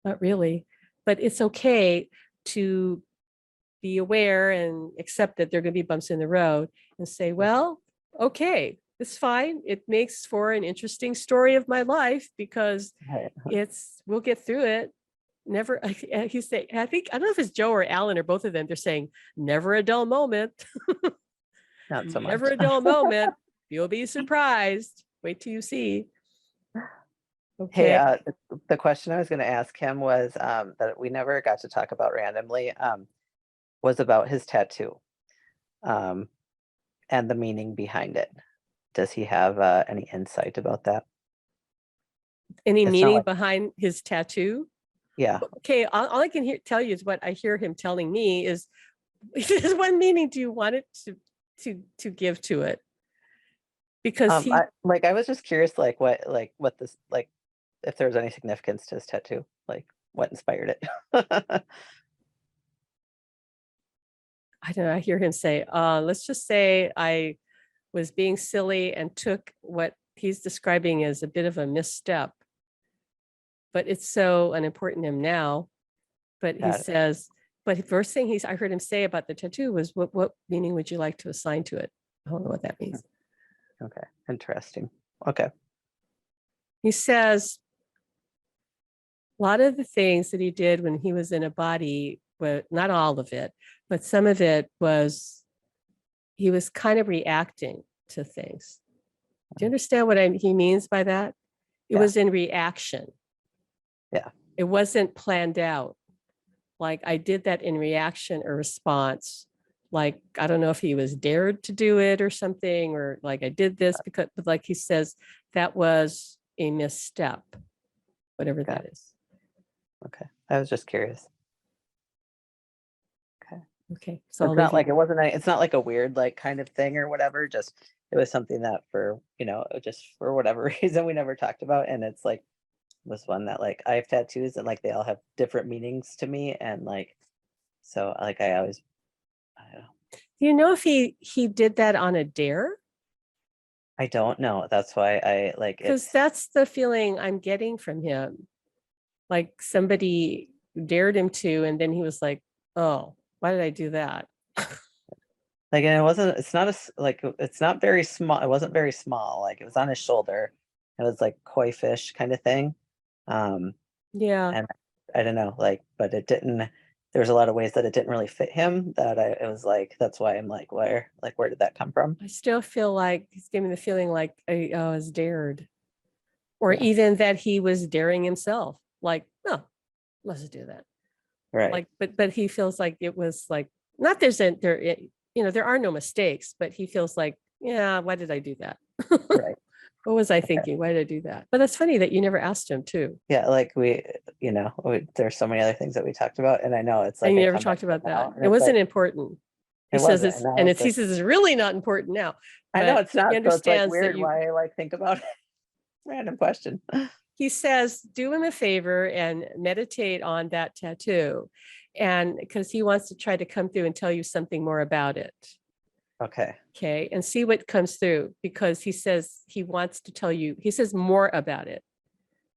Not really, but it's okay to be aware and accept that there are going to be bumps in the road and say, well, okay, it's fine. It makes for an interesting story of my life, because we'll get through it. Never, he's saying, I don't know if it's Joe or Alan or both of them. They're saying, never a dull moment. Not so much. Never a dull moment. You'll be surprised. Wait till you see. Okay. Hey, the question I was going to ask him was that we never got to talk about randomly, was about his tattoo and the meaning behind it. Does he have any insight about that? Any meaning behind his tattoo? Yeah. Okay. All I can tell you is what I hear him telling me is, what meaning do you want it to give to it? Because I was just curious, what this, if there was any significance to his tattoo, like what inspired it. I don't know. I hear him say, let's just say I was being silly and took what he's describing as a bit of a misstep, but it's so unimportant to him now. But he says, but the first thing I heard him say about the tattoo was, what meaning would you like to assign to it? I don't know what that means. Okay. Interesting. Okay. He says a lot of the things that he did when he was in a body, but not all of it, but some of it was, he was kind of reacting to things. Do you understand what he means by that? It was in reaction. Yeah. It wasn't planned out. Like, I did that in reaction or response. Like, I don't know if he was dared to do it or something, or like I did this because, but like he says, that was a misstep, whatever that is. Okay. I was just curious. Okay. So it's not like it wasn't it's not like a weird kind of thing or whatever. Just it was something that for just for whatever reason we never talked about, and it's was one that I have tattoos and they all have different meanings to me, and so I always, I don't know. Do you know if he did that on a dare? I don't know. That's why I because that's the feeling I'm getting from him. Like somebody dared him to, and then he was like, oh, why did I do that? and it wasn't, it's not it's not very small. It wasn't very small. It was on his shoulder. It was koi fish kind of thing. Yeah. And I don't know, but it didn't, there was a lot of ways that it didn't really fit him, that it was like, that's why I'm like, where did that come from? I still feel like he's giving me the feeling like I was dared, or Yeah. even that he was daring himself. Like, no, let's do that. Right. Like, but he feels like it was like, not there are no mistakes, but he feels like, yeah, why did I do that? Right. What was I thinking? Why did I do that? But that's funny that you never asked him too. Yeah, like there's so many other things that we talked about, and I know it's like And you I never come back talked to about that. now, and It it's wasn't like, important. He it says wasn't, it's, and now and it's he like, says it's really not important now. I know But it's not, he so it's like understands that weird why I like think about it. Random question. He says, do him a favor and meditate on that tattoo. And because he wants to try to come through and tell you something more about it. Okay. Okay. And see what comes through, because he says he wants to tell you, he says more about it,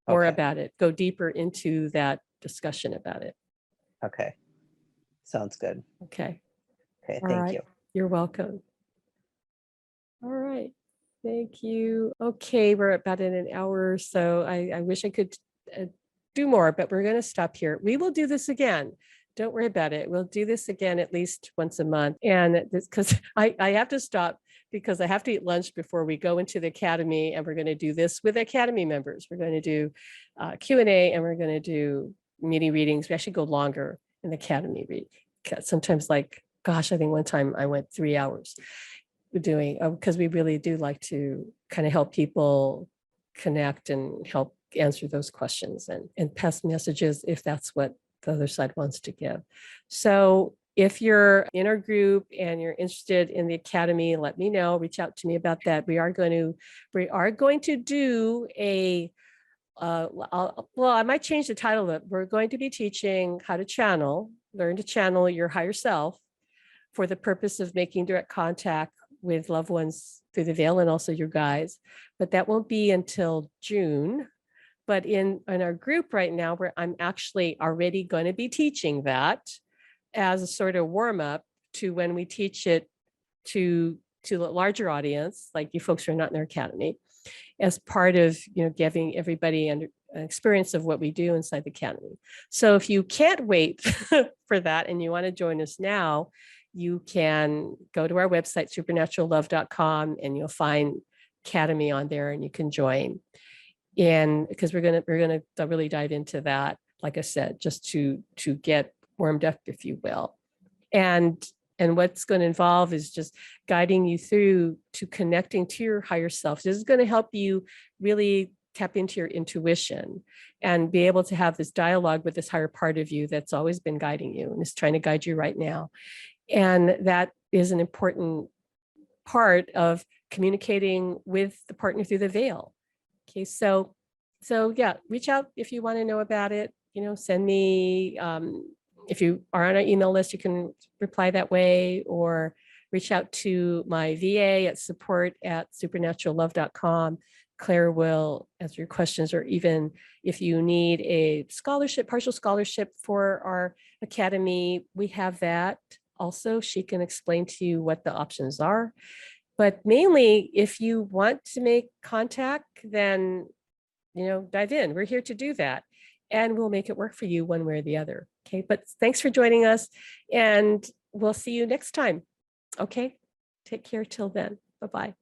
go deeper into that discussion about it. Okay. Sounds good. Okay. Okay. All Thank right. you. You're welcome. All right. Thank you. Okay. We're about in an hour. So I wish I could do more, but we're going to stop here. We will do this again. Don't worry about it. We'll do this again at least once a month. And this, because I have to stop because I have to eat lunch before we go into the Academy. And we're going to do this with Academy members. We're going to do Q&A, and we're going to do mini readings. We actually go longer in the Academy read. Sometimes, like, gosh, I think one time I went 3 hours doing, because we really do like to kind of help people connect and help answer those questions and pass messages if that's what the other side wants to give. So if you're in our group and you're interested in the Academy, let me know, reach out to me about that. We are going to do a, I might change the title of it. We're going to be teaching how to learn to channel your higher self for the purpose of making direct contact with loved ones through the veil and also your guides. But that won't be until June. But in our group right now, where I'm actually already going to be teaching that as a sort of warm up to when we teach it to a larger audience, like you folks who are not in our Academy, as part of giving everybody an experience of what we do inside the Academy. So if you can't wait for that and you want to join us now, you can go to our website, supernaturallove.com, and you'll find Academy on there, and you can join. And because we're gonna really dive into that, like I said, just to get warmed up, if you will. And what's going to involve is just guiding you through to connecting to your higher self. This is going to help you really tap into your intuition and be able to have this dialogue with this higher part of you that's always been guiding you and is trying to guide you right now. And that is an important part of communicating with the partner through the veil. Okay, so yeah, reach out if you want to know about it. Send me, if you are on our email list, you can reply that way, or reach out to my VA at support@supernaturallove.com. Claire will answer your questions, or even if you need a scholarship, partial scholarship for our Academy, we have that also. She can explain to you what the options are. But mainly, if you want to make contact, then, dive in. We're here to do that. And we'll make it work for you one way or the other. Okay. But thanks for joining us. And we'll see you next time. Okay. Take care till then. Bye-bye.